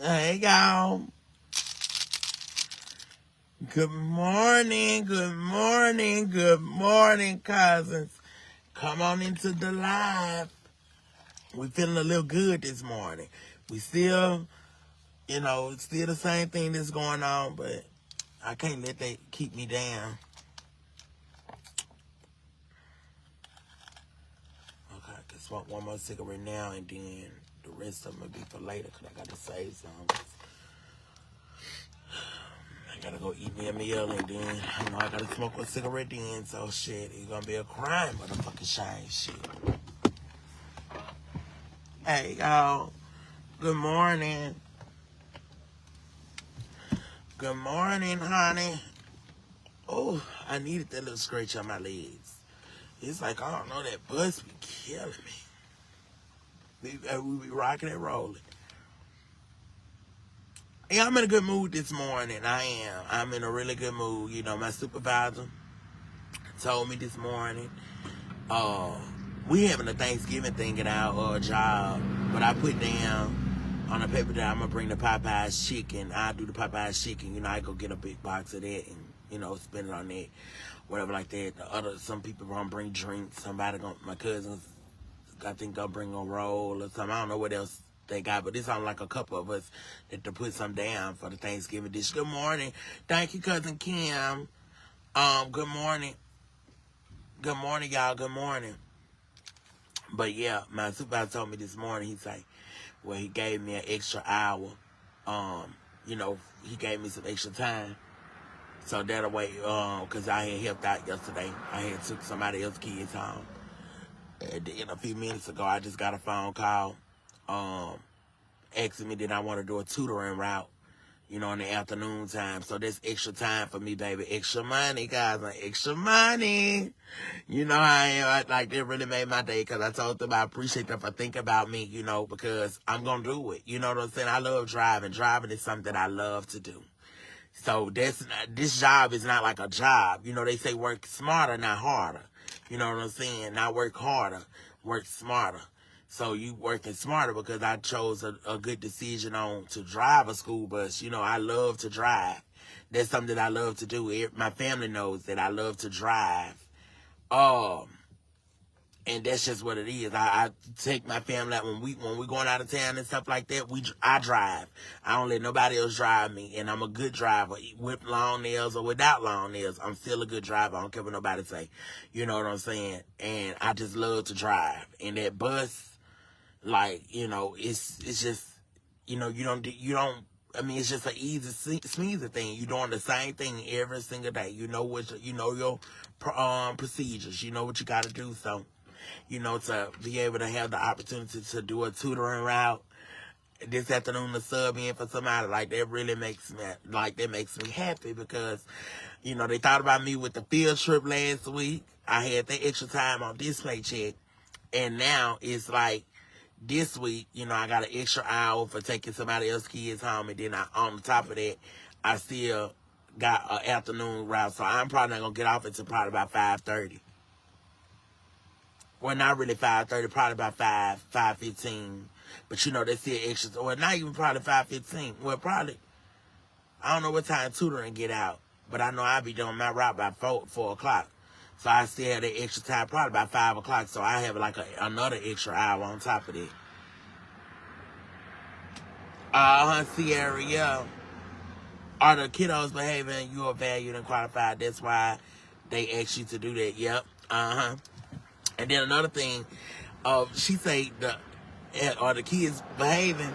Hey, y'all. Good morning, cousins. Come on into the live. We feeling a little good this morning. We still, still the same thing that's going on, but I can't let that keep me down. Okay, I can smoke one more cigarette now, and then the rest of them will be for later, because I got to save some. I gotta go eat me a meal, and then, I gotta smoke a cigarette then, so shit, it's gonna be a crime, motherfucking shine shit. Hey, y'all. Good morning. Good morning, honey. Oh, I needed that little scratch on my legs. It's like, I don't know, that bus be killing me. We be rocking and rolling. Yeah, I'm in a good mood this morning. I am. I'm in a really good mood. My supervisor told me this morning, we having a Thanksgiving thing at our job, but I put down on the paper that I'm gonna bring the Popeyes chicken. I do the Popeyes chicken. I go get a big box of that and spend it on that, whatever like that. Some people gonna bring drinks. My cousins, I think they'll bring a roll or something. I don't know what else they got, but it's on like a couple of us that to put some down for the Thanksgiving dish. Good morning, thank you, cousin Kim. Good morning, y'all. Good morning. But yeah, my supervisor told me this morning, he's like, well, he gave me an extra hour. He gave me some extra time. So that way, because I had helped out yesterday. I had took somebody else's kids home. And then a few minutes ago, I just got a phone call asking me did I want to do a tutoring route, in the afternoon time. So that's extra time for me, baby. Extra money, guys. Extra money. You know how I am. It really made my day, because I told them I appreciate them for thinking about me, because I'm going to do it. You know what I'm saying? I love driving. Driving is something that I love to do. So this job is not like a job. They say work smarter, not harder. You know what I'm saying? Not work harder, work smarter. So you working smarter because I chose a good decision to drive a school bus. I love to drive. That's something that I love to do. My family knows that I love to drive. And that's just what it is. I take my family out when we going out of town and stuff like that. I drive. I don't let nobody else drive me, and I'm a good driver. With long nails or without long nails, I'm still a good driver. I don't care what nobody say. You know what I'm saying? And I just love to drive. And that bus, it's just, you don't. I mean, it's just an easy, sneezy thing. You're doing the same thing every single day. You know your procedures. You know what you got to do. So, to be able to have the opportunity to do a tutoring route this afternoon to sub in for somebody, that really makes me happy, because, they thought about me with the field trip last week. I had that extra time on this paycheck, and now it's like this week, I got an extra hour for taking somebody else's kids home, and then on top of that, I still got an afternoon route, so I'm probably not going to get off until probably about 5:30. Well, not really 5:30, probably about 5:15. But that's still extra. Well, not even probably 5:15. Well, probably, I don't know what time tutoring get out, but I know I'll be doing my route by 4 o'clock. So I still have that extra time, probably about 5 o'clock. So I have another extra hour on top of it. Sierra, yeah. Are the kiddos behaving? You are valued and qualified. That's why they ask you to do that. Yep. And then another thing, she say are the kids behaving?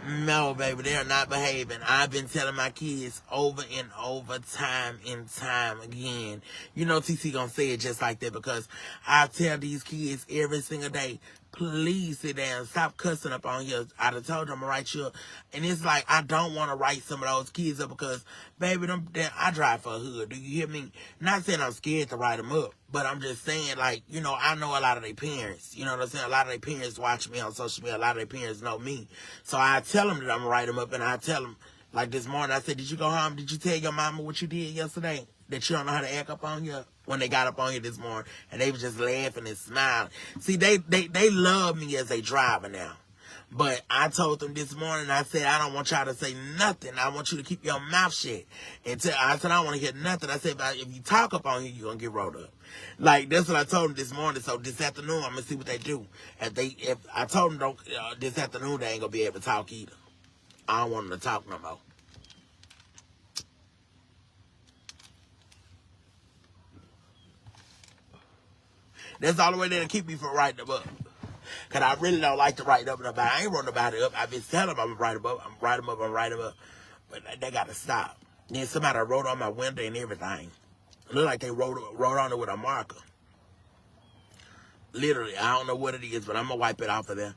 No, baby, they're not behaving. I've been telling my kids over and over, time and time again. TC gonna say it just like that, because I tell these kids every single day, please sit down, stop cussing up on here. I done told them I'm gonna write you up. And it's like, I don't want to write some of those kids up, because, baby, I drive for a hood. Do you hear me? Not saying I'm scared to write them up, but I'm just saying, I know a lot of their parents. You know what I'm saying? A lot of their parents watch me on social media. A lot of their parents know me. So I tell them that I'm gonna write them up, and I tell them, like this morning, I said, did you go home? Did you tell your mama what you did yesterday? That you don't know how to act up on here? When they got up on here this morning, and they was just laughing and smiling. See, they love me as a driver now. But I told them this morning, I said, I don't want y'all to say nothing. I want you to keep your mouth shut. I said, I don't want to hear nothing. I said, if you talk up on here, you're going to get rolled up. Like, that's what I told them this morning. So this afternoon, I'm going to see what they do. If I told them this afternoon, they ain't going to be able to talk either. I don't want them to talk no more. That's the only way they'll keep me from writing them up. Because I really don't like to write up nobody. I ain't wrote nobody up. I've been telling them I'm going to write them up. I'm write them up. I'm write them up. But they got to stop. Then somebody wrote on my window and everything. It looked like they wrote on it with a marker. Literally, I don't know what it is, but I'm going to wipe it off of there.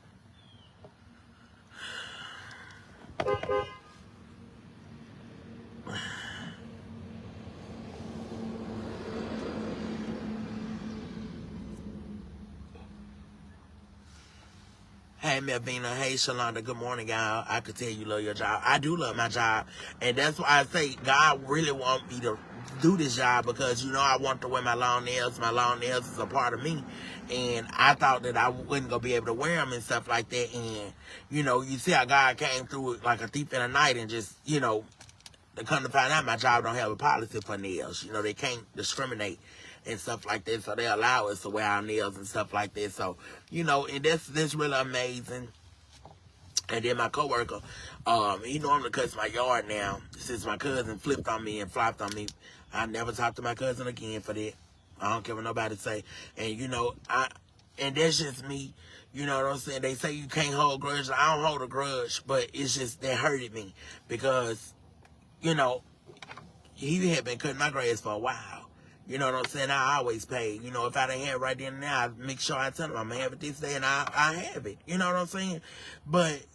Hey, Melvina. Hey, Shalonda. Good morning, y'all. I could tell you love your job. I do love my job. And that's why I say God really want me to do this job because, I want to wear my long nails. My long nails is a part of me. And I thought that I wasn't going to be able to wear them and stuff like that. And, you see how God came through like a thief in the night and just, to come to find out my job don't have a policy for nails. They can't discriminate and stuff like that. So they allow us to wear our nails and stuff like that. So, and that's really amazing. And then my coworker, he normally cuts my yard now. Since my cousin flipped on me and flopped on me, I never talked to my cousin again for that. I don't care what nobody say. And, and that's just me. You know what I'm saying? They say you can't hold grudge. I don't hold a grudge, but it's just that hurted me because, he had been cutting my grass for a while. You know what I'm saying? I always pay. If I didn't have it right then and there, I make sure I tell him I'm going to have it this day, and I have it. You know what I'm saying? But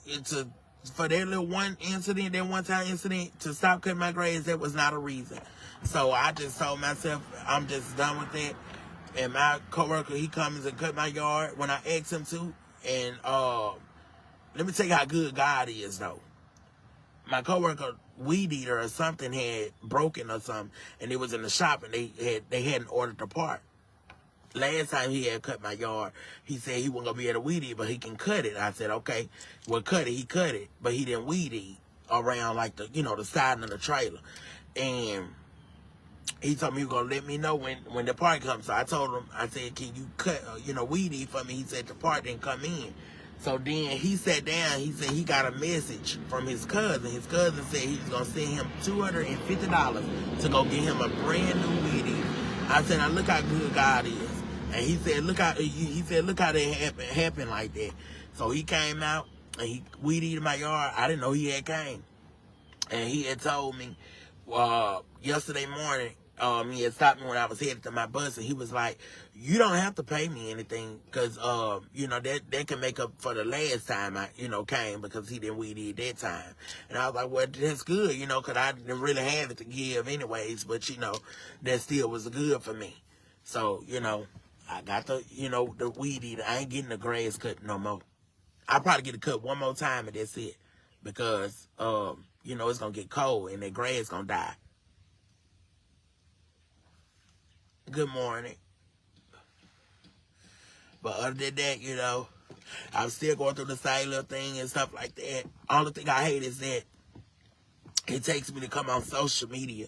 for that little one time incident, to stop cutting my grass, that was not a reason. So I just told myself, I'm just done with that. And my coworker, he comes and cut my yard when I ask him to. And let me tell you how good God is, though. My coworker, weed eater or something, had broken or something, and it was in the shop, and they hadn't ordered the part. Last time he had cut my yard, he said he wasn't gonna be able to weed eat, but he can cut it. I said, okay, well, cut it. He cut it, but he didn't weed eat around like the side of the trailer. And he told me he was gonna let me know when the part comes. So I told him, I said, can you cut weed eat for me? He said the part didn't come in. So then he sat down. He said he got a message from his cousin. His cousin said he was gonna send him $250 to go get him a brand new weed eater. I said, now look how good God is. And he said, look how that happened like that. So he came out and he weed eated my yard. I didn't know he had came, and he had told me yesterday morning. He had stopped me when I was headed to my bus, and he was like, you don't have to pay me anything, because, that can make up for the last time I, came, because he didn't weed eat that time. And I was like, well, that's good, because I didn't really have it to give anyways, but, that still was good for me. So, I got the weed eater. I ain't getting the grass cut no more. I'll probably get it cut one more time, and that's it, because, it's going to get cold, and that grass going to die. Good morning. But other than that, I'm still going through the same little thing and stuff like that. Only thing I hate is that it takes me to come on social media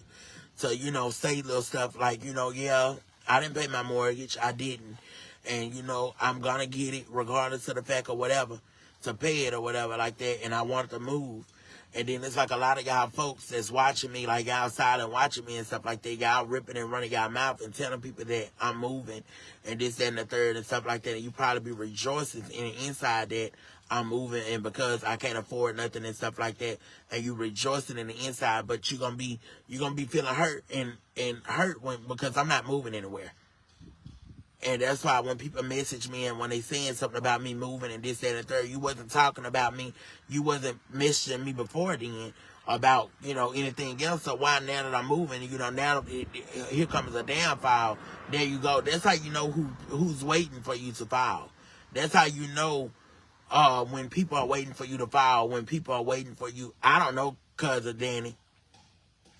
to, say little stuff like, yeah, I didn't pay my mortgage. I didn't. And, I'm going to get it regardless of the fact or whatever, to pay it or whatever like that. And I wanted to move. And then it's like a lot of y'all folks that's watching me, like outside and watching me and stuff like that. Y'all ripping and running y'all mouth and telling people that I'm moving and this, that, and the third and stuff like that. And you probably be rejoicing in the inside that I'm moving and because I can't afford nothing and stuff like that. And you rejoicing in the inside, but you're gonna be feeling hurt and hurt because I'm not moving anywhere. And that's why when people message me and when they saying something about me moving and this, that, and the third, you wasn't talking about me. You wasn't messaging me before then about, anything else. So why now that I'm moving, now here comes a downfall. There you go. That's how you know who's waiting for you to fall. That's how you know when people are waiting for you to fall, when people are waiting for you. I don't know, cousin Danny.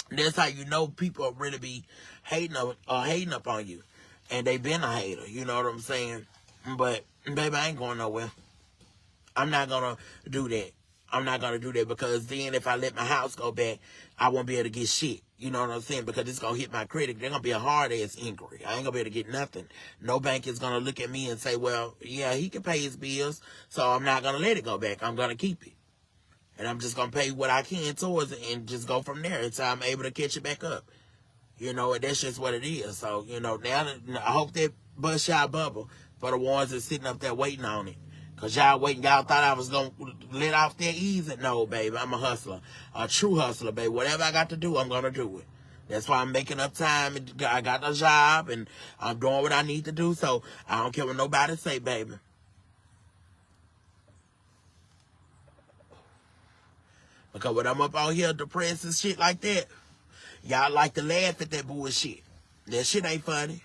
That's how you know people really be hating up on you. And they been a hater, you know what I'm saying? But, baby, I ain't going nowhere. I'm not gonna do that. I'm not gonna do that because then if I let my house go back, I won't be able to get shit. You know what I'm saying? Because it's gonna hit my credit. They're gonna be a hard ass inquiry. I ain't gonna be able to get nothing. No bank is gonna look at me and say, well, yeah, he can pay his bills, so I'm not gonna let it go back. I'm gonna keep it. And I'm just gonna pay what I can towards it and just go from there until I'm able to catch it back up. You know, and that's just what it is. So, you know, now I hope that bust y'all bubble for the ones that's sitting up there waiting on it. Because y'all waiting, y'all thought I was going to let off that easy. No, baby, I'm a hustler. A true hustler, baby. Whatever I got to do, I'm going to do it. That's why I'm making up time. I got a job, and I'm doing what I need to do. So, I don't care what nobody say, baby. Because when I'm up out here depressed and shit like that, y'all like to laugh at that bullshit. That shit ain't funny.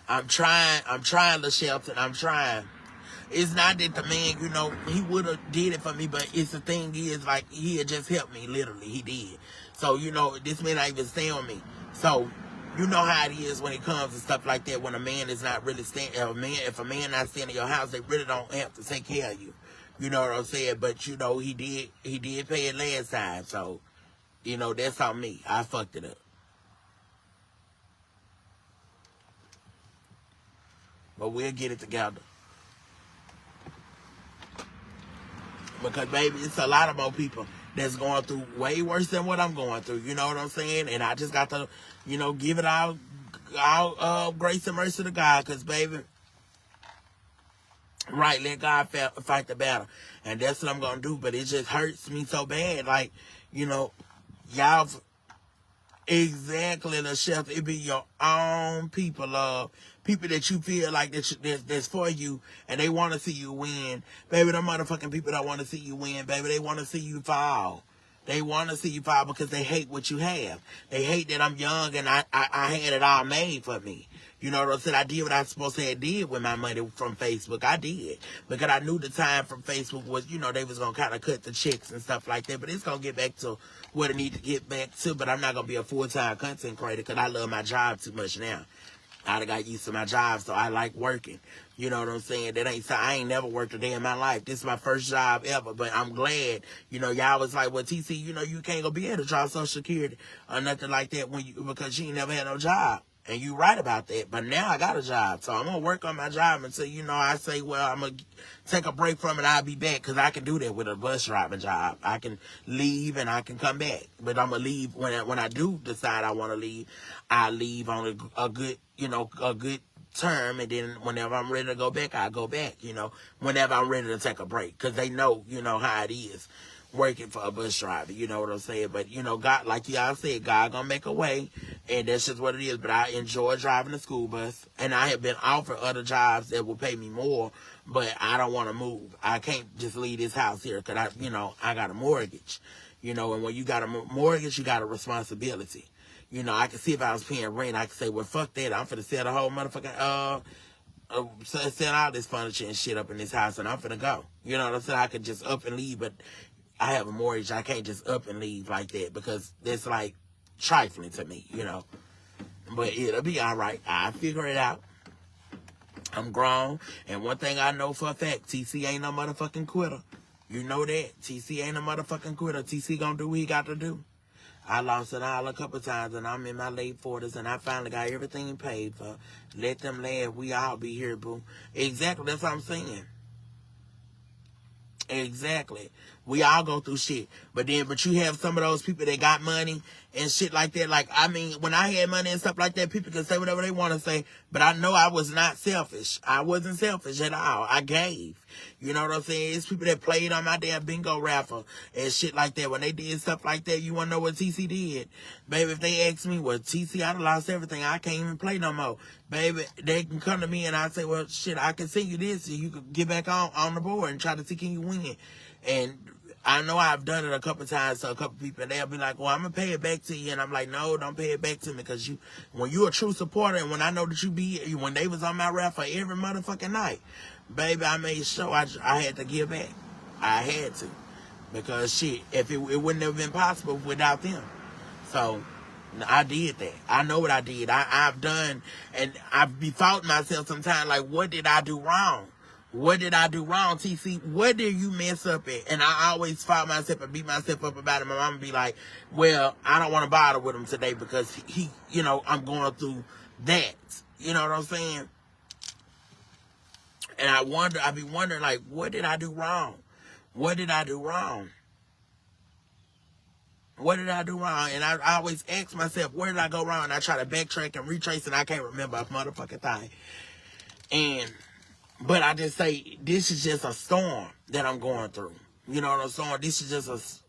I'm trying, LaShelton. I'm trying. It's not that the man, you know, he would have did it for me, but it's the thing is, like, he had just helped me, literally. He did. So, you know, this man not even stay on me. So, you know how it is when it comes to stuff like that, when a man is not really staying, if a man not staying in your house, they really don't have to take care of you. You know what I'm saying? But, you know, he did pay it last time. So, you know, that's on me. I fucked it up. But we'll get it together. Because, baby, it's a lot of more people that's going through way worse than what I'm going through. You know what I'm saying? And I just got to, you know, give it all grace and mercy to God. Because, baby, right, let God fight the battle. And that's what I'm going to do. But it just hurts me so bad. Like, you know, y'all... Exactly, the chef. It be your own people, people that you feel like that's for you, and they want to see you win. Baby, them motherfucking people don't want to see you win, baby. They want to see you fall. They want to see you fall because they hate what you have. They hate that I'm young and I had it all made for me. You know what I'm saying? I did what I was supposed to have did with my money from Facebook. I did. Because I knew the time from Facebook was, you know, they was going to kind of cut the checks and stuff like that. But it's going to get back to what it need to get back to. But I'm not going to be a full-time content creator because I love my job too much now. I done got used to my job, so I like working. You know what I'm saying? I ain't never worked a day in my life. This is my first job ever, but I'm glad. You know, y'all was like, well, TC, you know, you can't go be able to draw Social Security or nothing like that because you ain't never had no job. And you right about that. But now I got a job, so I'm going to work on my job until, you know, I say, well, I'm going to take a break from it. I'll be back because I can do that with a bus driving job. I can leave and I can come back. But I'm going to leave when I do decide I want to leave. I leave on a good, you know, a good term, and then whenever I'm ready to go back, I go back, you know, whenever I'm ready to take a break, because they know, you know, how it is working for a bus driver, you know what I'm saying? But, you know, God, like y'all said, God gonna make a way, and that's just what it is. But I enjoy driving the school bus, and I have been offered other jobs that will pay me more, but I don't want to move. I can't just leave this house here, because I got a mortgage, you know, and when you got a mortgage, you got a responsibility. You know, I can see if I was paying rent, I could say, well, fuck that. I'm finna sell the whole motherfucking, sell all this furniture and shit up in this house, and I'm finna go. You know what I'm saying? I could just up and leave, but I have a mortgage. I can't just up and leave like that because that's like trifling to me, you know. But it'll be all right. I'll figure it out. I'm grown, and one thing I know for a fact, TC ain't no motherfucking quitter. You know that. TC ain't a motherfucking quitter. TC gonna do what he got to do. I lost it all a couple times, and I'm in my late 40s, and I finally got everything paid for. Let them laugh. We all be here, boo. Exactly. That's what I'm saying. Exactly. We all go through shit. But you have some of those people that got money and shit like that. Like, I mean, when I had money and stuff like that, people can say whatever they want to say. But I know I was not selfish. I wasn't selfish at all. I gave. You know what I'm saying? It's people that played on my damn bingo raffle and shit like that. When they did stuff like that, you want to know what TC did? Baby, if they ask me, well, TC, I done lost everything. I can't even play no more. Baby, they can come to me and I say, well, shit, I can send you this and you can get back on the board and try to see can you win. And I know I've done it a couple times to a couple people, and they'll be like, well, I'm going to pay it back to you. And I'm like, no, don't pay it back to me, because when you're a true supporter, and when I know that when they was on my raffle every motherfucking night, baby, I made sure I had to give back. I had to. Because, shit, if it wouldn't have been possible without them. So, I did that. I know what I did. I've done, and I be faulting myself sometimes, like, what did I do wrong? What did I do wrong, TC? What did you mess up at? And I always fault myself and beat myself up about it. My mama be like, well, I don't want to bother with him today because he, you know, I'm going through that. You know what I'm saying? And I be wondering, like, what did I do wrong? What did I do wrong? What did I do wrong? And I always ask myself, where did I go wrong? And I try to backtrack and retrace, and I can't remember a motherfucking thing. But I just say, this is just a storm that I'm going through. You know what I'm saying? This is just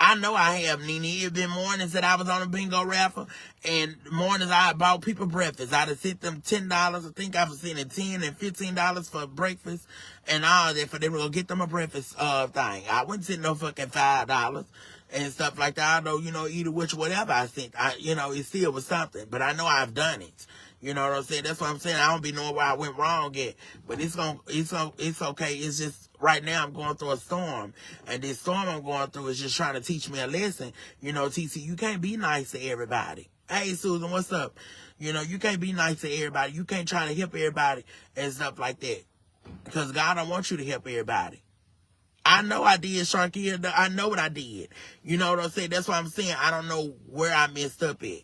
I know I have, Nene. It been mornings that I was on a bingo raffle, and mornings I bought people breakfast. I'd have sent them $10. I think I was sending $10 and $15 for breakfast and all that for them to go get them a breakfast thing. I wouldn't send no fucking $5 and stuff like that. I know, you know, either which whatever I sent, you know, it still was something. But I know I've done it. You know what I'm saying? That's what I'm saying. I don't be knowing where I went wrong yet. But it's okay. It's just right now I'm going through a storm. And this storm I'm going through is just trying to teach me a lesson. You know, TC, you can't be nice to everybody. Hey, Susan, what's up? You know, you can't be nice to everybody. You can't try to help everybody and stuff like that. Because God don't want you to help everybody. I know I did, Sharkia. I know what I did. You know what I'm saying? That's what I'm saying. I don't know where I messed up at.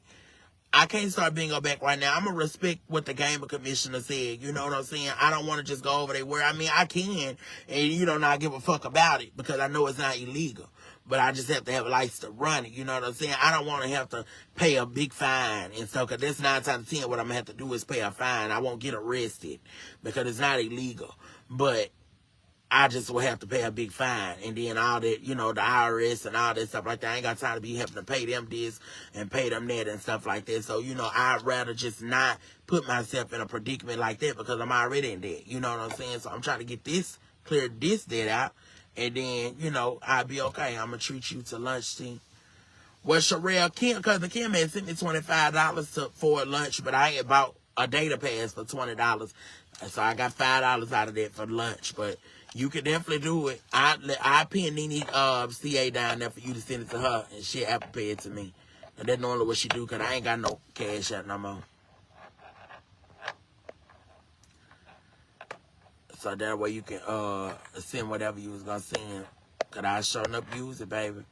I can't start bingo back right now. I'm going to respect what the Gaming Commissioner said. You know what I'm saying? I don't want to just go over there where, I mean, I can, and, you know, not give a fuck about it because I know it's not illegal. But I just have to have a license to run it. You know what I'm saying? I don't want to have to pay a big fine and stuff because that's 9 times 10 what I'm going to have to do is pay a fine. I won't get arrested because it's not illegal. But I just will have to pay a big fine. And then all that, you know, the IRS and all that stuff like that. I ain't got time to be having to pay them this and pay them that and stuff like that. So, you know, I'd rather just not put myself in a predicament like that because I'm already in debt. You know what I'm saying? So I'm trying to get this, clear this debt out. And then, you know, I'll be okay. I'm going to treat you to lunch, team. Well, Sherelle, cousin Kim had sent me $25 for lunch, but I had bought a data pass for $20. So I got $5 out of that for lunch. But you can definitely do it. I pin Nene CA down there for you to send it to her, and she'll Apple Pay it to me. And that's normally what she do, because I ain't got no cash out no more. So that way you can send whatever you was going to send. Because I sure enough use it, baby.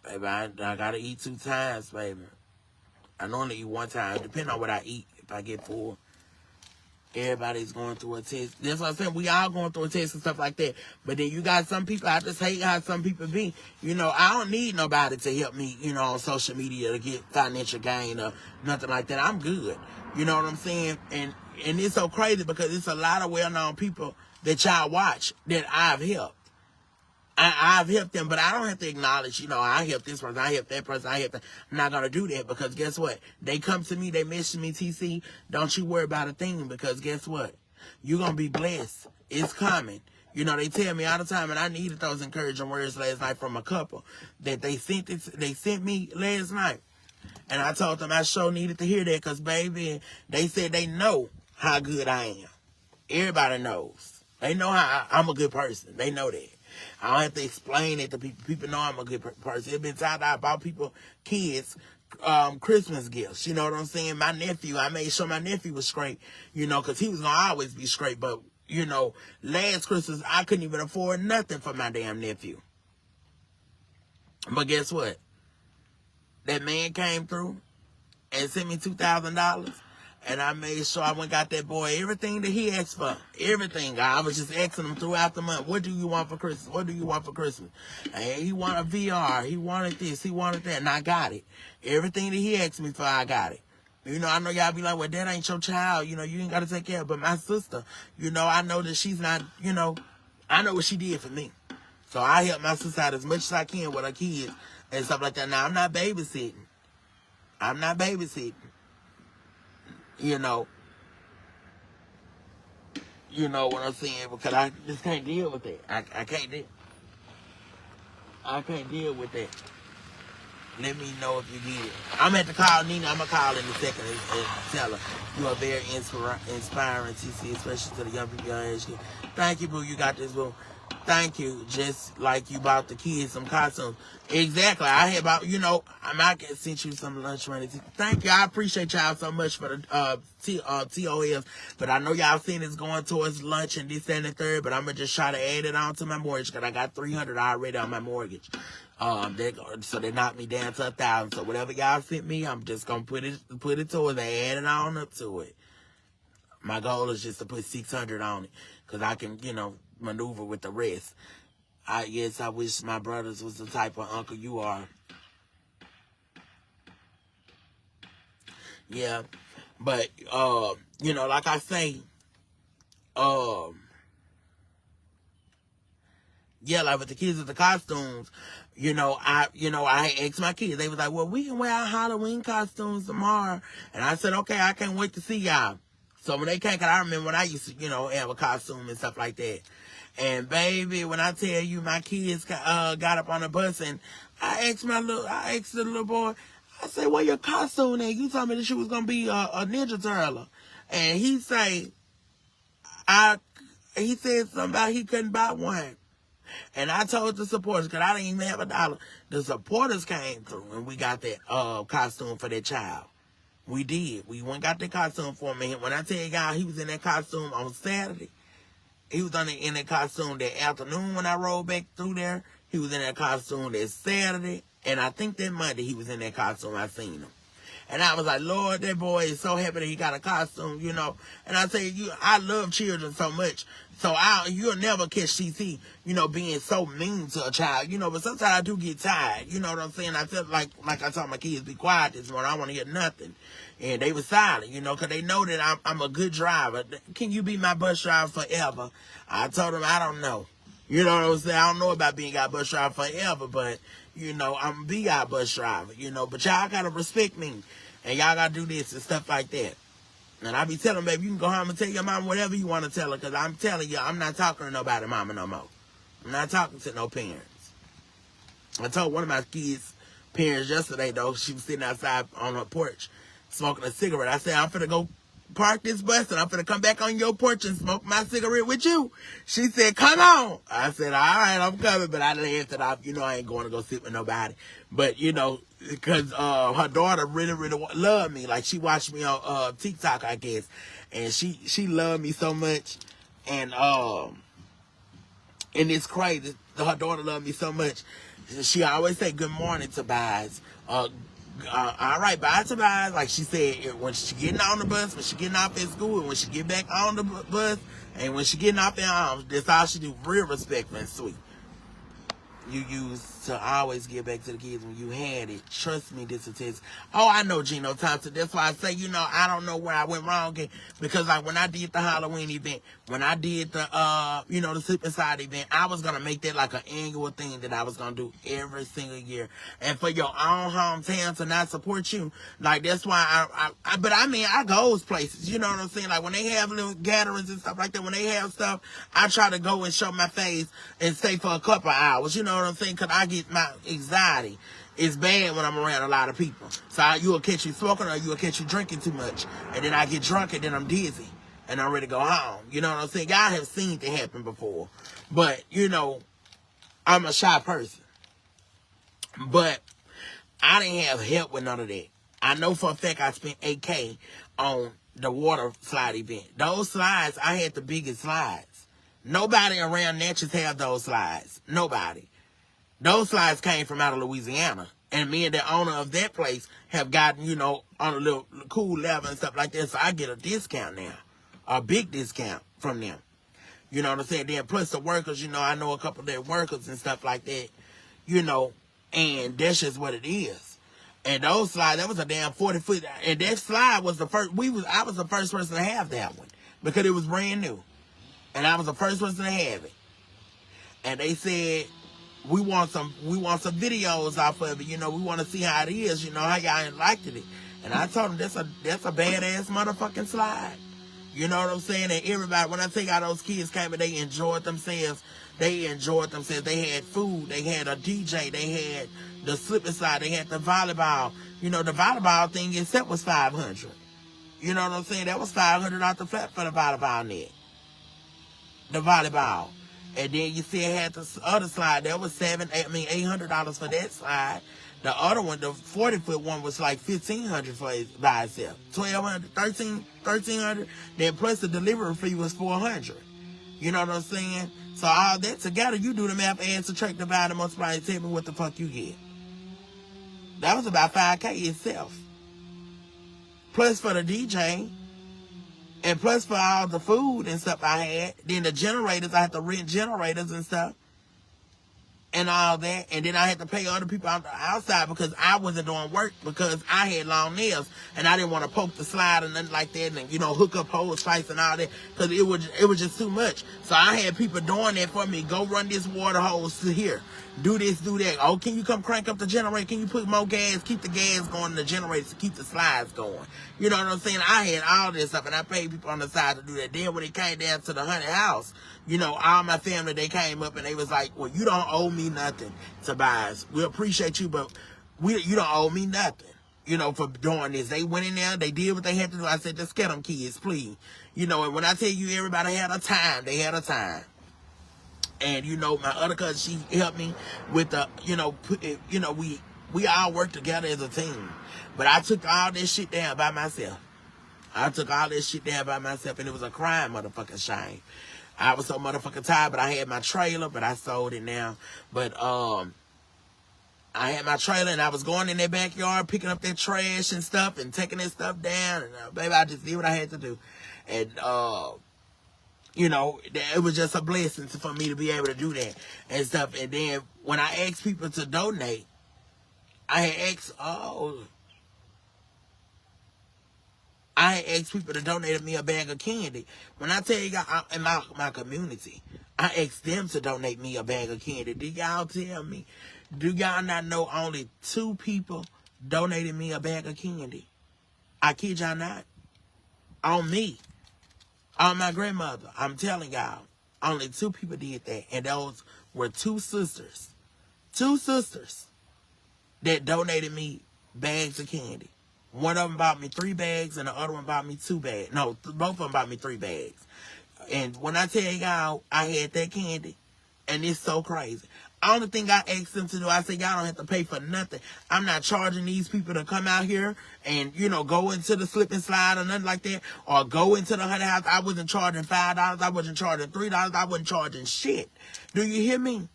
Baby, I got to eat 2 times, baby. I normally eat 1 time, depending on what I eat, if I get full. Everybody's going through a test. That's what I'm saying. We all going through a test and stuff like that. But then you got some people, I just hate how some people be. You know, I don't need nobody to help me, you know, on social media to get financial gain or nothing like that. I'm good. You know what I'm saying? And it's so crazy because it's a lot of well-known people that y'all watch that I've helped. I've helped them, but I don't have to acknowledge, you know, I helped this person, I helped that person, I helped that. I'm not going to do that because guess what? They come to me, they message me, TC, don't you worry about a thing because guess what? You're going to be blessed. It's coming. You know, they tell me all the time, and I needed those encouraging words last night from a couple that they sent me last night. And I told them I sure needed to hear that because, baby, they said they know how good I am. Everybody knows. They know how I'm a good person. They know that. I don't have to explain it to people. People know I'm a good person. It's been times I bought people, kids, Christmas gifts. You know what I'm saying? My nephew, I made sure my nephew was straight, you know, because he was going to always be straight. But, you know, last Christmas, I couldn't even afford nothing for my damn nephew. But guess what? That man came through and sent me $2,000. And I made sure I went and got that boy everything that he asked for. Everything. I was just asking him throughout the month, what do you want for Christmas? What do you want for Christmas? And he wanted VR. He wanted this. He wanted that. And I got it. Everything that he asked me for, I got it. You know, I know y'all be like, well, that ain't your child. You know, you ain't got to take care of it. But my sister, you know, I know that she's not, you know, I know what she did for me. So I help my sister out as much as I can with her kids and stuff like that. Now, I'm not babysitting. I'm not babysitting. You know what I'm saying? Because I just can't deal with that. I can't deal with that. Let me know if you get it. I'm at the call Nene. I'm going to call in a second and tell her you are very inspiring, TC, especially to the young people your age. Thank you, boo. You got this, boo. thank you. Just like you bought the kids some costumes. Exactly. I had about, you know, I might get sent you some lunch money. Thank you. I appreciate y'all so much for the TOS. But I know y'all seen it's going towards lunch and this and the third. But I'm gonna just try to add it on to my mortgage because I got $300 already on my mortgage. So they knocked me down to 1,000. So whatever y'all sent me, I'm just gonna put it towards and add it on up to it. My goal is just to put 600 on it because I can, you know, maneuver with the rest. Yes, I wish my brothers was the type of uncle you are. Yeah, but you know, like I say, yeah, like with the kids with the costumes, you know, I asked my kids. They was like, "Well, we can wear our Halloween costumes tomorrow," and I said, "Okay, I can't wait to see y'all." So when they came, cause I remember when I used to, you know, have a costume and stuff like that. And baby, when I tell you, my kids got up on the bus and I asked the little boy, I said, "Where your costume at? You told me that she was gonna be a Ninja Turtle," and he said something about he couldn't buy one. And I told the supporters, because I didn't even have $1. The supporters came through and we got that costume for that child. We did. We went and got that costume for him. And when I tell you guys, he was in that costume on Saturday. He was in that costume that afternoon when I rode back through there. He was in that costume that Saturday. And I think that Monday he was in that costume. I seen him. And I was like, Lord, that boy is so happy that he got a costume, you know. And I say, I love children so much. So you'll never catch CC, you know, being so mean to a child, you know. But sometimes I do get tired, you know what I'm saying? I felt like I told my kids, be quiet this morning. I don't want to hear nothing. And they were silent, you know, because they know that I'm a good driver. Can you be my bus driver forever? I told them, I don't know. You know what I'm saying? I don't know about being our bus driver forever, but, you know, I'm going to be our bus driver, you know. But y'all got to respect me. And y'all got to do this and stuff like that. And I be telling baby, you can go home and tell your mom whatever you want to tell her. Because I'm telling you, I'm not talking to nobody mama no more. I'm not talking to no parents. I told one of my kids' parents yesterday, though, she was sitting outside on her porch smoking a cigarette. I said, I'm finna go park this bus and I'm finna come back on your porch and smoke my cigarette with you. She said, come on. I said, all right, I'm coming. But I laughed it off. You know, I ain't going to go sit with nobody. But, you know, because her daughter really, really loved me. Like, she watched me on TikTok, I guess. And she loved me so much. And it's crazy. Her daughter loved me so much. She always say good morning to Tobias. All right, bye Tobias. Like she said, when she getting on the bus, when she getting off at school, and when she get back on the bus, and when she getting off at home, that's all she do. Real respectful and sweet. You used to always give back to the kids when you had it. Trust me, this is his. Oh, I know Gino Thompson. That's why I say, you know, I don't know where I went wrong. Because like when I did the Halloween event, when I did the, you know, the Slip Inside event, I was going to make that like an annual thing that I was going to do every single year. And for your own hometown to not support you, like that's why but I mean, I go those places. You know what I'm saying? Like when they have little gatherings and stuff like that, when they have stuff, I try to go and show my face and stay for a couple hours. You know what I'm saying? Because I get my anxiety. It's bad when I'm around a lot of people. So you will catch you smoking or you will catch you drinking too much. And then I get drunk and then I'm dizzy. And I'm ready to go home. You know what I'm saying? Y'all have seen it happen before. But, you know, I'm a shy person. But I didn't have help with none of that. I know for a fact I spent $8K on the water slide event. Those slides, I had the biggest slides. Nobody around Natchez have those slides. Nobody. Those slides came from out of Louisiana. And me and the owner of that place have gotten, you know, on a little cool level and stuff like that. So I get a discount now. A big discount from them. You know what I'm saying? Then plus the workers, you know, I know a couple of their workers and stuff like that. You know, and that's just what it is. And those slides, that was a damn 40-foot. And that slide was the first, I was the first person to have that one. Because it was brand new. And I was the first person to have it. And they said, we want some videos off of it, you know, we want to see how it is, you know, how y'all liked it. And I told them that's a badass motherfucking slide. You know what I'm saying? And everybody, when I tell y'all those kids came and they enjoyed themselves, they had food, they had a DJ, they had the slip slide, they had the volleyball. You know, the volleyball thing itself was $500. You know what I'm saying? That was $500 off the flat for the volleyball net. The volleyball. And then you see it had the other slide. That was $800 for that slide. The other one, the 40-foot one, was like $1,500 for it by itself. $1,200, $1,300. Then plus the delivery fee was $400. You know what I'm saying? So all that together, you do the math, add, subtract, divide, and multiply, and tell me what the fuck you get. That was about $5K itself. Plus for the DJ, and plus for all the food and stuff I had. Then the generators, I had to rent generators and stuff. And all that. And then I had to pay other people outside because I wasn't doing work because I had long nails. And I didn't want to poke the slide or nothing like that. And, you know, hook up hose, pipes and all that. Because it was just too much. So I had people doing that for me. Go run this water hose to here. Do this, do that. Oh, can you come crank up the generator? Can you put more gas? Keep the gas going in the generator to keep the slides going. You know what I'm saying? I had all this stuff and I paid people on the side to do that. Then when it came down to the haunted house, you know, all my family, they came up and they was like, well, you don't owe me nothing, Tobias. We appreciate you, but you don't owe me nothing, you know, for doing this. They went in there, they did what they had to do. I said, just get them kids, please. You know, and when I tell you everybody had a time, they had a time. And, you know, my other cousin, she helped me with the, you know, we all work together as a team. But I took all this shit down by myself. And it was a crying motherfucking shame. I was so motherfucking tired, but I had my trailer, but I sold it now. But, I had my trailer and I was going in their backyard, picking up their trash and stuff and taking that stuff down. And, baby, I just did what I had to do. And, you know, it was just a blessing for me to be able to do that and stuff. And then when I asked people to donate, I had asked people to donate me a bag of candy. When I tell you guys, in my community, I asked them to donate me a bag of candy. Did y'all tell me? Do y'all not know only 2 people donated me a bag of candy? I kid y'all not. On me. On my grandmother. I'm telling y'all. Only 2 people did that. And those were 2 sisters. 2 sisters that donated me bags of candy. One of them bought me 3 bags and the other one bought me 2 bags. No, both of them bought me 3 bags. And when I tell y'all, I had that candy. And it's so crazy. Only thing I asked them to do, I said, y'all don't have to pay for nothing. I'm not charging these people to come out here and, you know, go into the slip and slide or nothing like that. Or go into the haunted house. I wasn't charging $5. I wasn't charging $3. I wasn't charging shit. Do you hear me?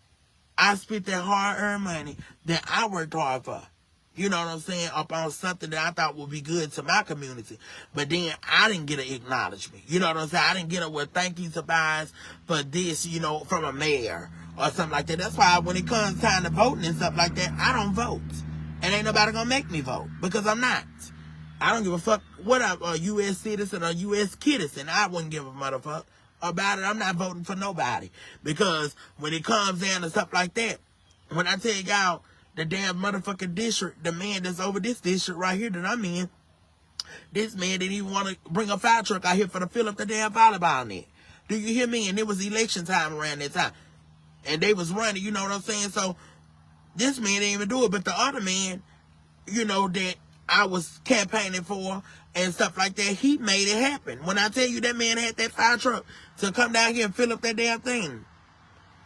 I spent that hard-earned money that I worked hard for. You know what I'm saying? Up on something that I thought would be good to my community. But then I didn't get an acknowledgement. You know what I'm saying? I didn't get a, well, thank you, Tobias, for this, you know, from a mayor or something like that. That's why when it comes time to voting and stuff like that, I don't vote. And ain't nobody gonna make me vote because I'm not. I don't give a fuck what I'm a U.S. citizen or U.S. citizen. I wouldn't give a motherfucker about it. I'm not voting for nobody. Because when it comes down to stuff like that, when I tell y'all, the damn motherfucking district, the man that's over this district right here that I'm in, this man didn't even want to bring a fire truck out here for to fill up the damn volleyball net. Do you hear me? And it was election time around that time. And they was running, you know what I'm saying? So, this man didn't even do it. But the other man, you know, that I was campaigning for and stuff like that, he made it happen. When I tell you that man had that fire truck to come down here and fill up that damn thing,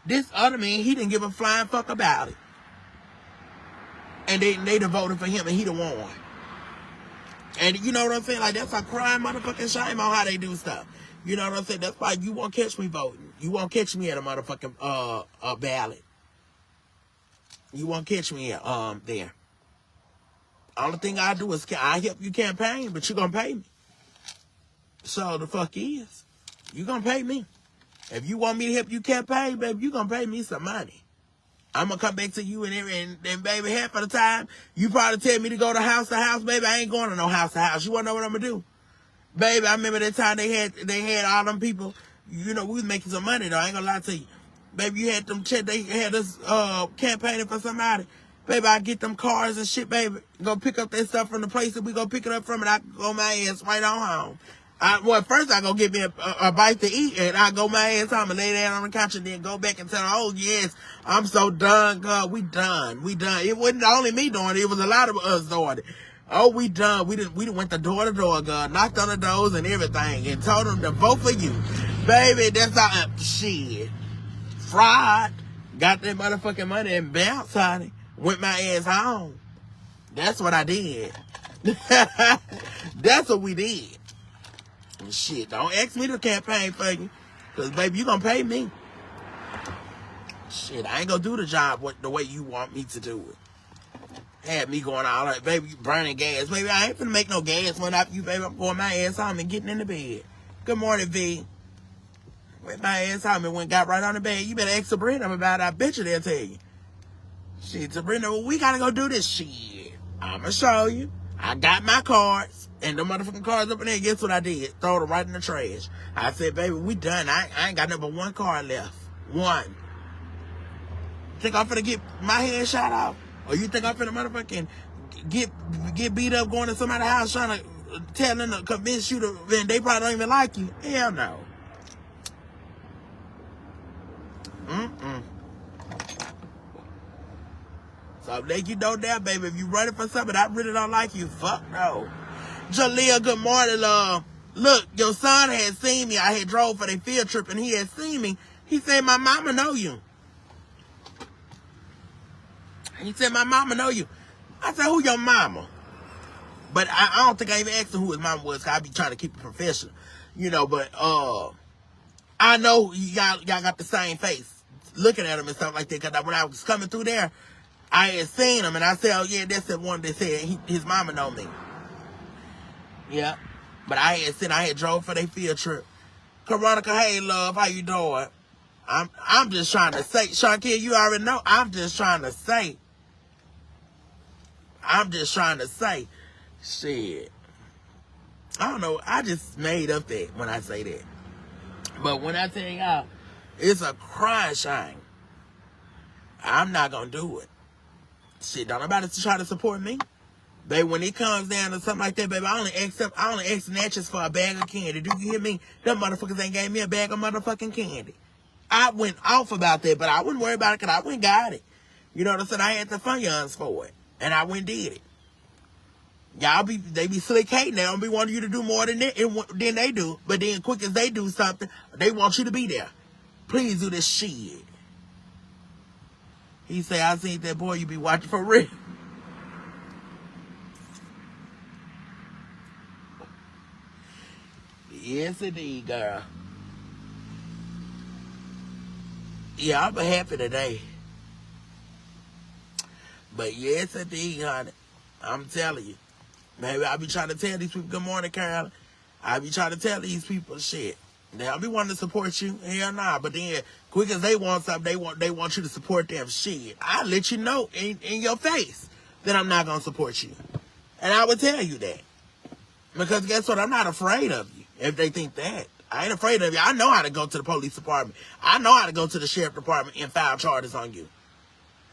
this other man, he didn't give a flying fuck about it. And they done voted for him and he done won. And you know what I'm saying? Like, that's a crying motherfucking shame on how they do stuff. You know what I'm saying? That's why you won't catch me voting. You won't catch me at a motherfucking ballot. You won't catch me at there. Only thing I do is I help you campaign, but you gonna pay me. So the fuck is, you gonna pay me. If you want me to help you campaign, baby, you gonna pay me some money. I'm gonna come back to you and baby, half of the time, you probably tell me to go to house, baby. I ain't going to no house to house. You wanna know what I'm gonna do? Baby, I remember that time they had all them people, you know, we was making some money though, I ain't gonna lie to you. Baby, you had them they had us campaigning for somebody. Baby, I get them cars and shit, baby. Go pick up that stuff from the place that we go pick it up from and I go my ass right on home. Well, first I go get me a bite to eat, and I go my ass home and lay down on the couch and then go back and tell her, oh, yes, I'm so done, God. We done. It wasn't only me doing it. It was a lot of us doing it. Oh, we done. We done went to door, God, knocked on the doors and everything and told them to vote for you. Baby, that's all. Shit. fraud, got that motherfucking money and bounced on it, went my ass home. That's what I did. That's what we did. Shit, don't ask me to campaign for you, because, baby, you gonna pay me. Shit, I ain't gonna do the job the way you want me to do it. Had me going all right, baby, burning gas. Baby, I ain't finna make no gas when after you, baby. I'm going my ass home and getting in the bed. Good morning, V. Went my ass home and got right on the bed. You better ask Sabrina about it. I bet you they'll tell you. Shit, Sabrina, well, we gotta go do this shit. I'ma show you. I got my cards, and the motherfucking cards up in there. Guess what I did? Throw them right in the trash. I said, baby, we done. I ain't got number one card left. One. Think I'm finna get my head shot off? Or you think I'm finna motherfucking get beat up going to somebody's house trying to tell them to convince you to, and they probably don't even like you? Hell no. So let you know that, baby. If you running for something I really don't like you, fuck no. Jalea, good morning, love. Look, your son had seen me. I had drove for their field trip, and he had seen me. He said, my mama know you. He said, my mama know you. I said, who your mama? But I don't think I even asked him who his mama was, because I be trying to keep it professional. You know, but I know y'all got the same face looking at him and stuff like that, because when I was coming through there, I had seen him, and I said, oh, yeah, that's the one that said his mama know me. Yeah. But I had drove for their field trip. Veronica, hey, love, how you doing? I'm just trying to say, Shankia, you already know, I'm just trying to say, shit. I don't know, I just made up that when I say that. But when I tell y'all, it's a crime shame, I'm not gonna do it. Shit, don't nobody try to support me. Baby, when it comes down to something like that, baby, I only ask Natchez for a bag of candy. Do you hear me? Them motherfuckers ain't gave me a bag of motherfucking candy. I went off about that, but I wouldn't worry about it, because I went and got it. You know what I'm saying? I had the funds for it, and I went and did it. They be slick hating. They don't be wanting you to do more than they do. But then quick as they do something, they want you to be there. Please do this shit. He say, I seen that boy you be watching for real. Yes, indeed, girl. Yeah, I'm happy today. But yes, indeed, honey. I'm telling you. Maybe I be trying to tell these people, good morning, Carolyn. I be trying to tell these people shit. They'll be wanting to support you. Hell nah. But then, quick as they want something, they want you to support them. Shit. I let you know in your face that I'm not going to support you. And I would tell you that. Because guess what? I'm not afraid of you if they think that. I ain't afraid of you. I know how to go to the police department. I know how to go to the sheriff department and file charges on you.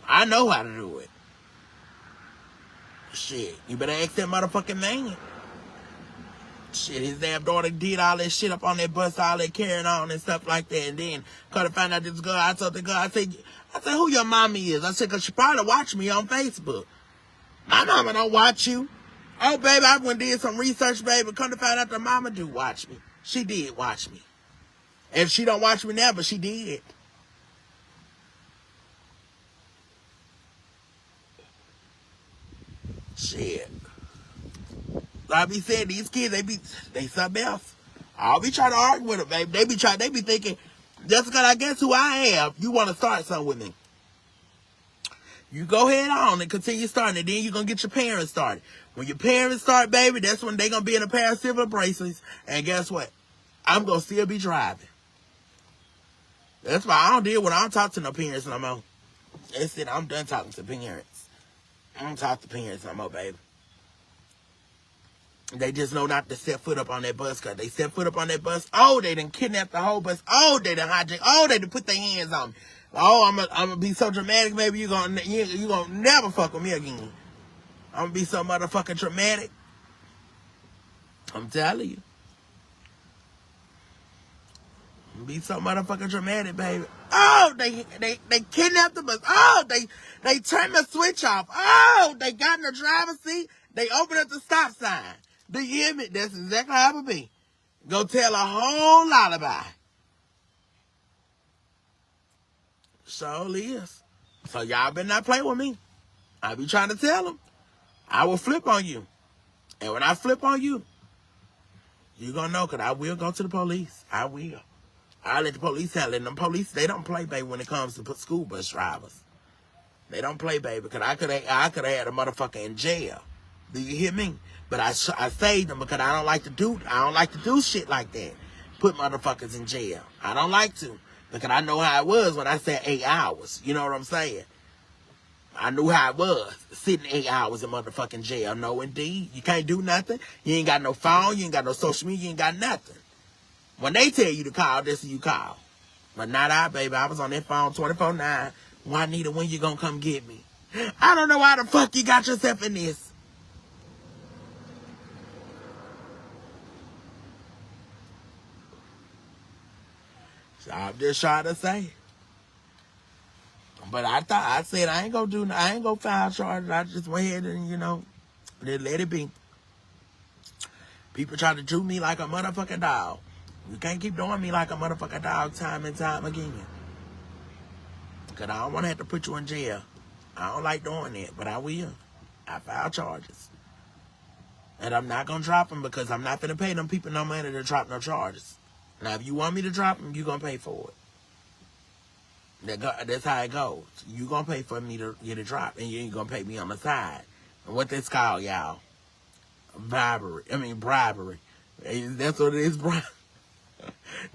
I know how to do it. Shit, you better ask that motherfucking man. Shit, his damn daughter did all that shit up on that bus, all that carrying on and stuff like that. And then, come to find out this girl, I told the girl, I said, who your mommy is? I said, because she probably watch me on Facebook. My mama don't watch you. Oh, baby, I went and did some research, baby. Come to find out the mama do watch me. She did watch me. And she don't watch me now, but she did. Shit. Like I be saying, these kids, they something else. I'll be trying to argue with them, baby. They be thinking, just because I guess who I am, you want to start something with me. You go ahead on and continue starting it. Then you're going to get your parents started. When your parents start, baby, that's when they're going to be in a pair of civil bracelets. And guess what? I'm going to still be driving. That's why I don't talk to no parents no more. That's it. I'm done talking to parents. I don't talk to parents no more, baby. They just know not to set foot up on that bus, because they set foot up on that bus. Oh, they done kidnapped the whole bus. Oh, they done hijacked. Oh, they done put their hands on me. Oh, I'm gonna be so dramatic, baby. You gonna never fuck with me again. I'm gonna be so motherfucking dramatic. I'm telling you. I'm gonna be so motherfucking dramatic, baby. Oh, they kidnapped the bus. Oh, they turned the switch off. Oh, they got in the driver's seat. They opened up the stop sign. Do you hear me? That's exactly how it would be. Go tell a whole lullaby. Sure is. So y'all better not play with me. I be trying to tell them. I will flip on you. And when I flip on you, you gonna know, because I will go to the police. I will. I let the police handle it. And them police, they don't play, baby, when it comes to school bus drivers. They don't play, baby, because I could have had a motherfucker in jail. Do you hear me? But I saved them because I don't like to do shit like that. Put motherfuckers in jail. I don't like to, because I know how it was when I said 8 hours. You know what I'm saying? I knew how it was, sitting 8 hours in motherfucking jail. No, indeed. You can't do nothing. You ain't got no phone. You ain't got no social media. You ain't got nothing. When they tell you to call, this is you call. But not I, baby. I was on that phone 24/9. Juanita, when you gonna come get me? I don't know why the fuck you got yourself in this. So I'm just trying to say. But I said I ain't gonna file charges. I just went ahead and, just let it be. People try to treat me like a motherfucking dog. You can't keep doing me like a motherfucking dog time and time again. Because I don't want to have to put you in jail. I don't like doing that, but I will. I file charges. And I'm not going to drop them because I'm not going to pay them people no money to drop no charges. Now, if you want me to drop them, you're going to pay for it. That's how it goes. You're going to pay for me to get a drop, and you ain't going to pay me on the side. And what that's called, y'all? Bribery. That's what it is, bro.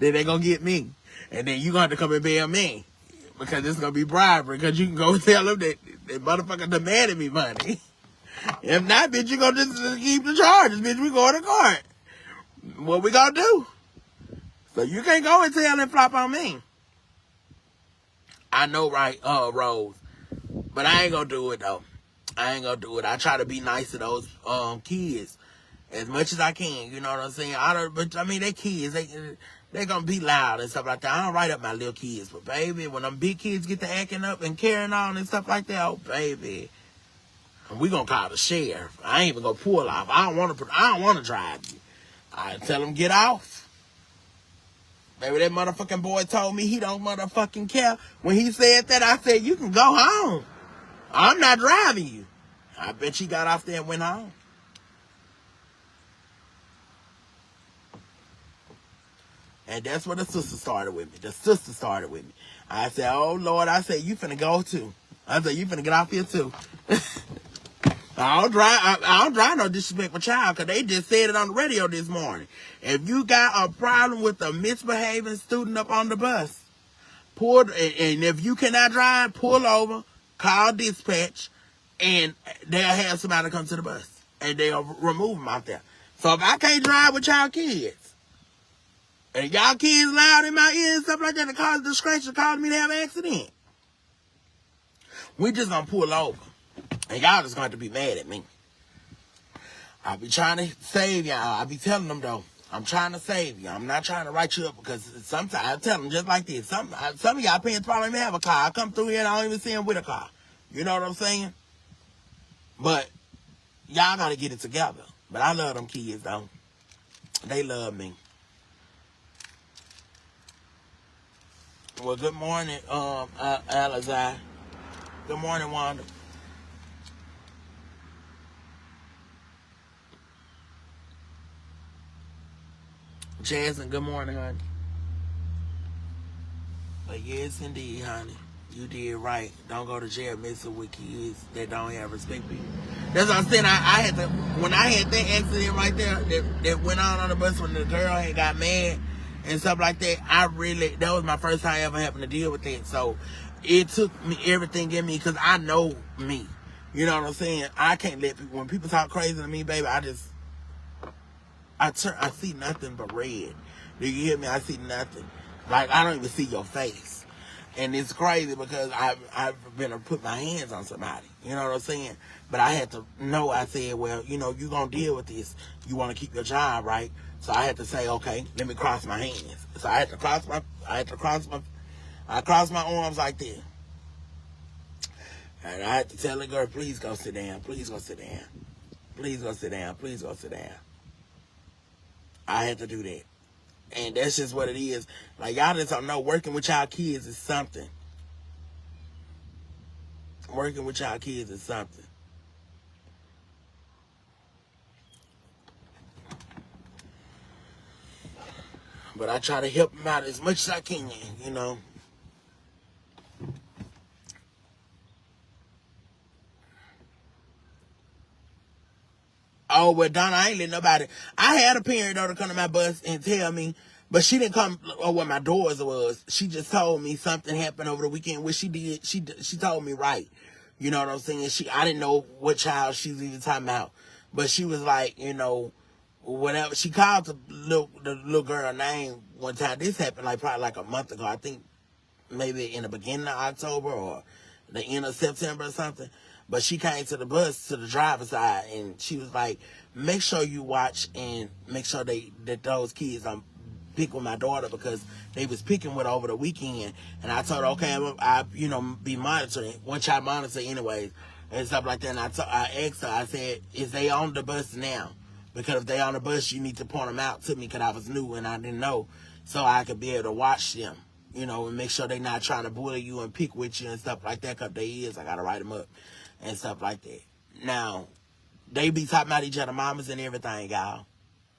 Then they going to get me. And then you're going to have to come and bail me. Because it's going to be bribery. Because you can go tell them that motherfucker demanded me money. If not, bitch, you going to just keep the charges. Bitch, we going to court. What we going to do? So you can't go and tell and flop on me. I know, right, Rose. But I ain't going to do it, though. I ain't going to do it. I try to be nice to those kids as much as I can. You know what I'm saying? But they kids. They going to be loud and stuff like that. I don't write up my little kids. But, baby, when them big kids get to acting up and carrying on and stuff like that, oh, baby, we going to call the sheriff. I ain't even going to pull off. I don't want to drive you. I tell them, get off. Baby, that motherfucking boy told me he don't motherfucking care. When he said that, I said, you can go home. I'm not driving you. I bet she got off there and went home. And that's where the sister started with me. I said, oh, Lord, you finna go too. I said, you finna get off here too. I don't drive no disrespect for child, because they just said it on the radio this morning. If you got a problem with a misbehaving student up on the bus, and if you cannot drive, pull over, call dispatch, and they'll have somebody come to the bus, and they'll remove them out there. So if I can't drive with y'all kids, and y'all kids loud in my ear and stuff like that to cause disgrace or cause me to have an accident, we just gonna pull over. And y'all just going to be mad at me. I be trying to save y'all. I be telling them, though, I'm trying to save you. I'm not trying to write you up, because sometimes I tell them just like this. Some of y'all parents probably even have a car. I come through here and I don't even see them with a car. You know what I'm saying? But y'all got to get it together. But I love them kids, though. They love me. Well, good morning, Alizai. Good morning, Wanda. Jasmine, good morning, honey. But yes, indeed, honey. You did right. Don't go to jail messing with kids that don't have respect for you. That's what I'm saying. When I had that accident right there that went on the bus when the girl had got mad and stuff like that, that was my first time ever having to deal with that. So it took me everything in me, because I know me. You know what I'm saying? I can't let people, when people talk crazy to me, baby, I see nothing but red. Do you hear me? I see nothing. Like, I don't even see your face. And it's crazy because I've been to put my hands on somebody. You know what I'm saying? But I had to know, I said, well, you're going to deal with this. You want to keep your job, right? So I had to say, okay, let me cross my hands. So I crossed my arms like this. And I had to tell the girl, please go sit down. Please go sit down. Please go sit down. Please go sit down. I had to do that. And that's just what it is. Like, y'all just don't know, working with y'all kids is something. Working with y'all kids is something. But I try to help them out as much as I can, you know. Oh, well, Donna, I ain't let nobody. I had a parent, though, to come to my bus and tell me, but she didn't come where my doors was. She just told me something happened over the weekend. What she did, she told me right. You know what I'm saying? I didn't know what child she was even talking about. But she was like, you know, whatever. She called the little girl name one time. This happened like probably like a month ago. I think maybe in the beginning of October or the end of September or something. But she came to the bus, to the driver's side, and she was like, make sure you watch and make sure that those kids pick with my daughter, because they was picking with her over the weekend. And I told her, okay, I you know, be monitoring, which I monitor anyways, and stuff like that. And I asked her, I said, is they on the bus now? Because if they on the bus, you need to point them out to me, because I was new and I didn't know, so I could be able to watch them, you know, and make sure they not trying to bully you and pick with you and stuff like that, because they is. I got to write them up and stuff like that. Now, they be talking about each other mamas and everything, y'all.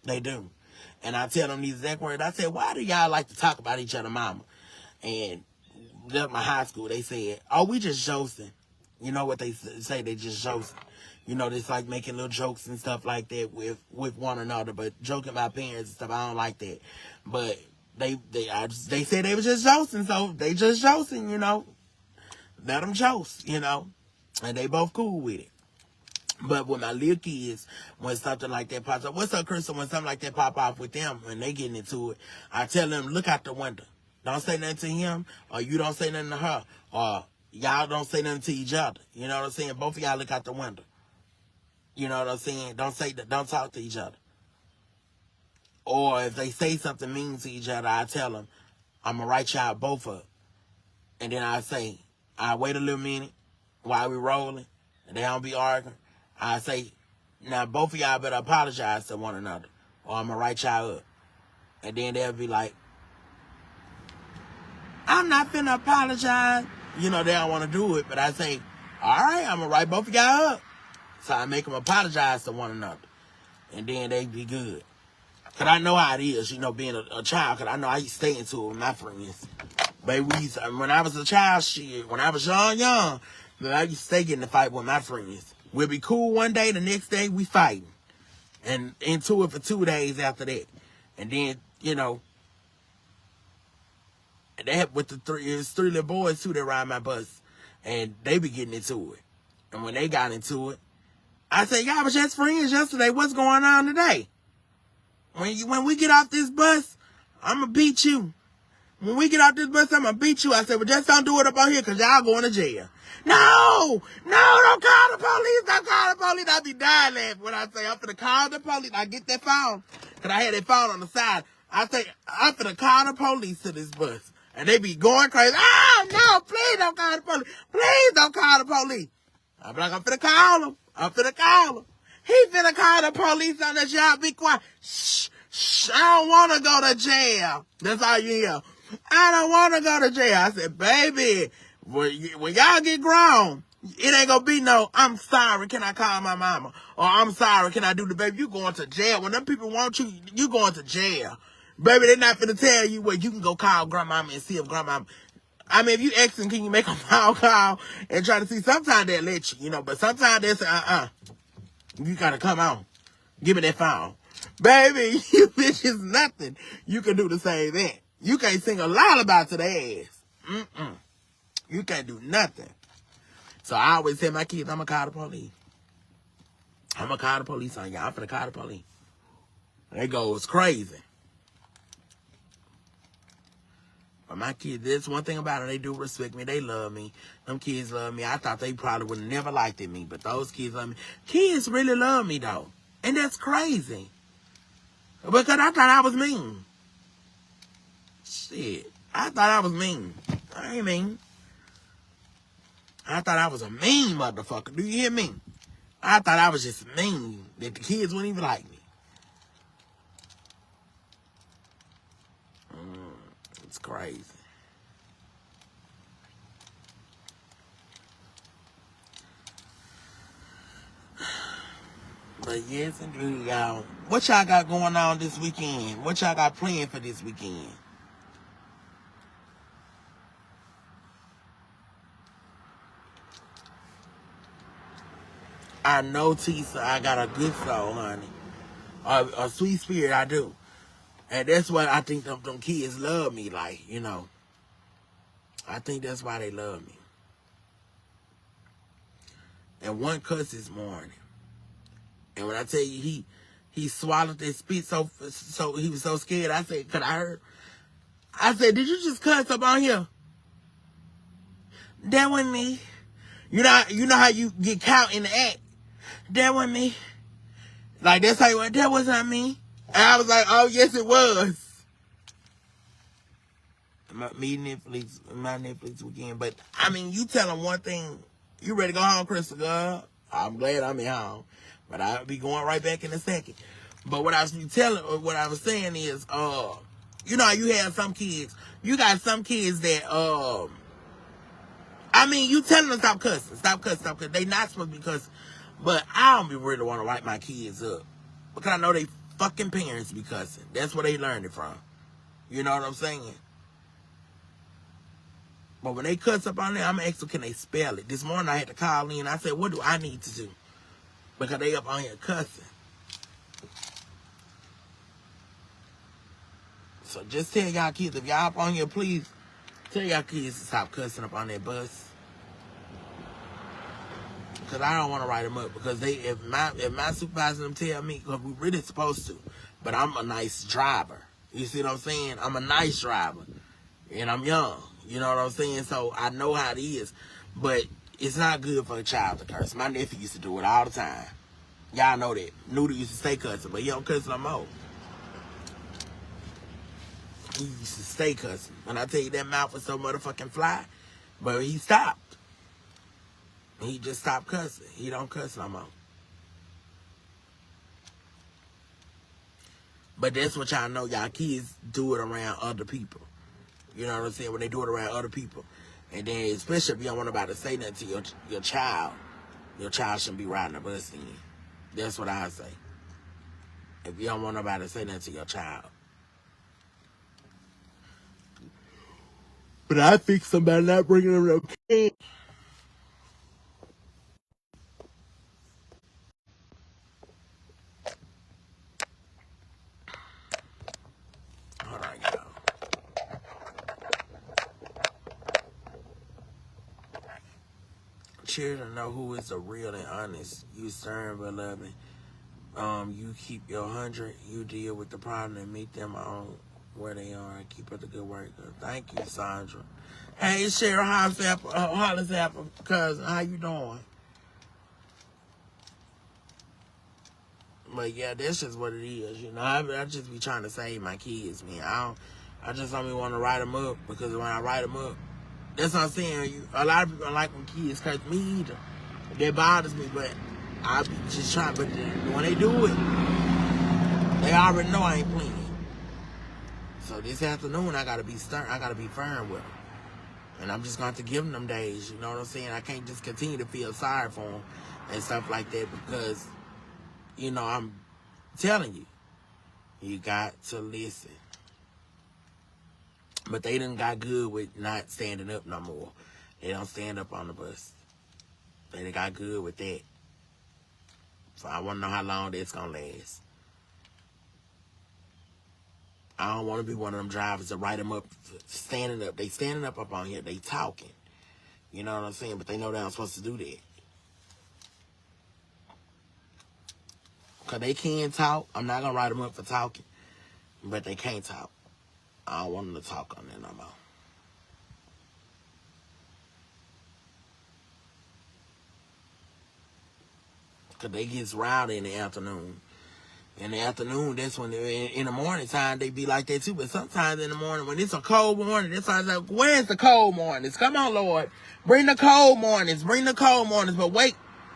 They do. And I tell them these exact words. I said, why do y'all like to talk about each other mama? And that's my high school. They said, oh, we just joking. You know what they say? They just joking. You know, it's like making little jokes and stuff like that with one another. But joking about parents and stuff, I don't like that. But they said they was just joking, so they just joking, you know. Let them joke, you know. And they both cool with it. But with my little kids, when something like that pops up, what's up, Crystal? When something like that pop off with them, when they getting into it, I tell them, look out the window. Don't say nothing to him, or you don't say nothing to her, or y'all don't say nothing to each other. You know what I'm saying? Both of y'all look out the window. You know what I'm saying? Don't talk to each other. Or if they say something mean to each other, I tell them, I'm going to write y'all both up. And then I say, I wait a little minute while we rolling, and they don't be arguing. I say, now both of y'all better apologize to one another, or I'm going to write y'all up. And then they'll be like, I'm not finna apologize. You know, they don't want to do it, but I say, all right, I'm going to write both of y'all up. So I make them apologize to one another. And then they be good. Because I know how it is, you know, being a child, because I know I used to stay into it with my friends. Baby, when I was a child, when I was young, I used to stay getting in a fight with my friends. We'll be cool one day, the next day we fighting. And into it for 2 days after that. And then, you know, they had with it was 3 little boys too that ride my bus. And they be getting into it. And when they got into it, I said, y'all was just friends yesterday. What's going on today? When we get off this bus, I'm going to beat you. When we get off this bus, I'm going to beat you. I said, well, just don't do it up on here, because y'all going to jail. No, don't call the police. Don't call the police. I be dying laughing when I say, I'm finna call the police. I get that phone, because I had that phone on the side. I say, I'm finna call the police to this bus. And they be going crazy. Oh, no, please don't call the police. Please don't call the police. I'm like, I'm finna call them. He finna call the police on this. Y'all be quiet. Shh. I don't want to go to jail. That's all you hear. I don't want to go to jail. I said, baby, when y'all get grown, it ain't gonna be no, I'm sorry, can I call my mama? Or I'm sorry, can I do the baby? You going to jail. When them people want you, you going to jail. Baby, they're not finna tell you where you can go call grandmama and see if grandmama. I mean, if you asking, can you make a phone call and try to see? Sometimes they'll let you, you know, but sometimes they'll say, you gotta come on. Give me that phone. Baby, you bitches nothing. You can do the same thing. You can't sing a lullaby to their ass. You can't do nothing. So I always tell my kids, I'm gonna call the police. I'm gonna call the police on y'all. I'm finna call the police. They goes crazy. But my kids, there's one thing about it, they do respect me. They love me. Them kids love me. I thought they probably would have never liked me, but those kids love me. Kids really love me, though. And that's crazy. Because I thought I was mean. Shit. I thought I was mean. I ain't mean. I thought I was a mean motherfucker. Do you hear me? I thought I was just mean. That the kids wouldn't even like me. It's crazy. Yes, indeed, y'all. What y'all got going on this weekend? What y'all got planned for this weekend? I know, Tisa, I got a good soul, honey. A sweet spirit, I do. And that's why I think them kids love me, like, you know. I think that's why they love me. And one cuss this morning. And when I tell you he swallowed that spit so he was so scared, I said, cause I said, did you just cuss up on here? That wasn't me. You know how you get caught in the act? That wasn't me. Like, that's how you went, that wasn't me. And I was like, oh, yes, it was. My Netflix weekend. But, I mean, you tell them one thing. You ready to go home, Crystal girl? I'm glad I'm at home. But I'll be going right back in a second. But what I was saying is, you know how you have some kids. You got some kids that, I mean, you tell them to stop cussing. Stop cussing. They not supposed to be cussing. But I don't really want to write my kids up. Because I know they fucking parents be cussing. That's where they learned it from. You know what I'm saying? But when they cuss up on there, I'm asking, can they spell it? This morning I had to call in. I said, what do I need to do? Because they up on here cussing. So just tell y'all kids, if y'all up on here, please tell y'all kids to stop cussing up on that bus. Because I don't want to write them up. Because if my supervisor them tell me, because we really supposed to, but I'm a nice driver. You see what I'm saying? I'm a nice driver. And I'm young. You know what I'm saying? So I know how it is. But it's not good for a child to curse. My nephew used to do it all the time. Y'all know that. Noodle used to stay cussing, but he don't cuss no more. He used to stay cussing. When I tell you that mouth was so motherfucking fly, but he stopped. He just stopped cussing. He don't cuss no more. But that's what y'all know. Y'all kids do it around other people. You know what I'm saying? When they do it around other people. And then, especially if you don't want nobody to say nothing to your child shouldn't be riding a bus then. That's what I say. If you don't want nobody to say nothing to your child. But I think somebody not bringing them up. Hold on, y'all. Children know who is the real and honest. You stern but loving. You keep your 100. You deal with the problem and meet them on where they are and keep up the good work. Thank you, Sandra. Hey, it's Cheryl Hollis Apple cousin. How you doing? But yeah, that's just what it is. You know, I just be trying to save my kids, man. I just don't even want to write them up because when I write them up, that's what I'm saying. A lot of people don't like when kids curse me either. That bothers me, but I be just trying. But when they do it, they already know I ain't playing. So this afternoon, I gotta be stern. I gotta be firm with them, and I'm just going to give them days. You know what I'm saying? I can't just continue to feel sorry for them and stuff like that because, you know, I'm telling you, you got to listen. But they done got good with not standing up no more. They don't stand up on the bus. They done got good with that. So I want to know how long that's going to last. I don't want to be one of them drivers to write them up standing up. They standing up on here. They talking. You know what I'm saying? But they know they're not supposed to do that. Because they can talk. I'm not going to write them up for talking. But they can't talk. I don't want them to talk on there no more. Because they gets rowdy in the afternoon. In the afternoon, that's when, in the morning time, they be like that too. But sometimes in the morning, when it's a cold morning, that's why I like, where's the cold mornings? Come on, Lord. Bring the cold mornings. Bring the cold mornings. But wait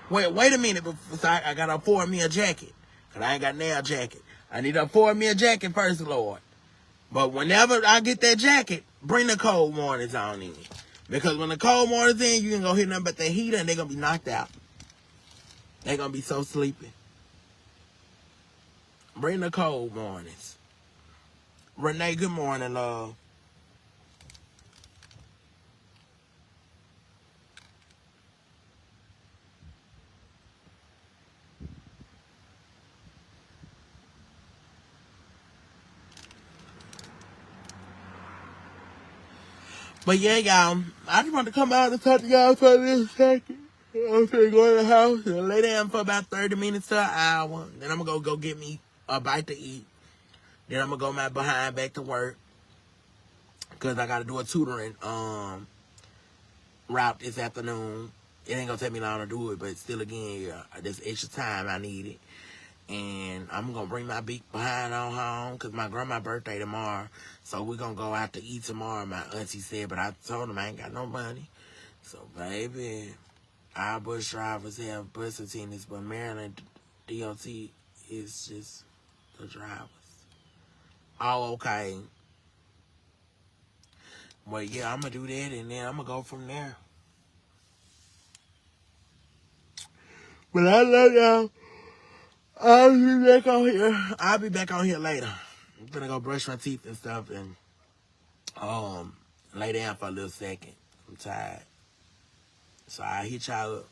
a minute. Before I got to afford me a jacket. Because I ain't got nail jacket. I need to afford me a jacket first, Lord. But whenever I get that jacket, bring the cold mornings on in. Because when the cold mornings in, you can go hit nothing but the heater and they're going to be knocked out. They're going to be so sleepy. Bring the cold mornings. Renee, good morning, love. But yeah, y'all, I just want to come out and talk to y'all for this second. I'm finna go in the house and lay down for about 30 minutes to an hour. Then I'm gonna go get me a bite to eat. Then I'm gonna go my behind back to work. Cause I gotta do a tutoring route this afternoon. It ain't gonna take me long to do it, but still again, yeah, there's extra time I need it. And I'm gonna bring my big behind on home cause my grandma's birthday tomorrow. So we're gonna go out to eat tomorrow, my auntie said, but I told him I ain't got no money. So baby, our bus drivers have bus attendants, but Maryland DOT is just the drivers. Oh, okay. Well, yeah, I'm gonna do that and then I'm gonna go from there. But I love y'all. I'll be back on here. I'll be back on here later. I'm gonna go brush my teeth and stuff and lay down for a little second. I'm tired. So I'll hit y'all up.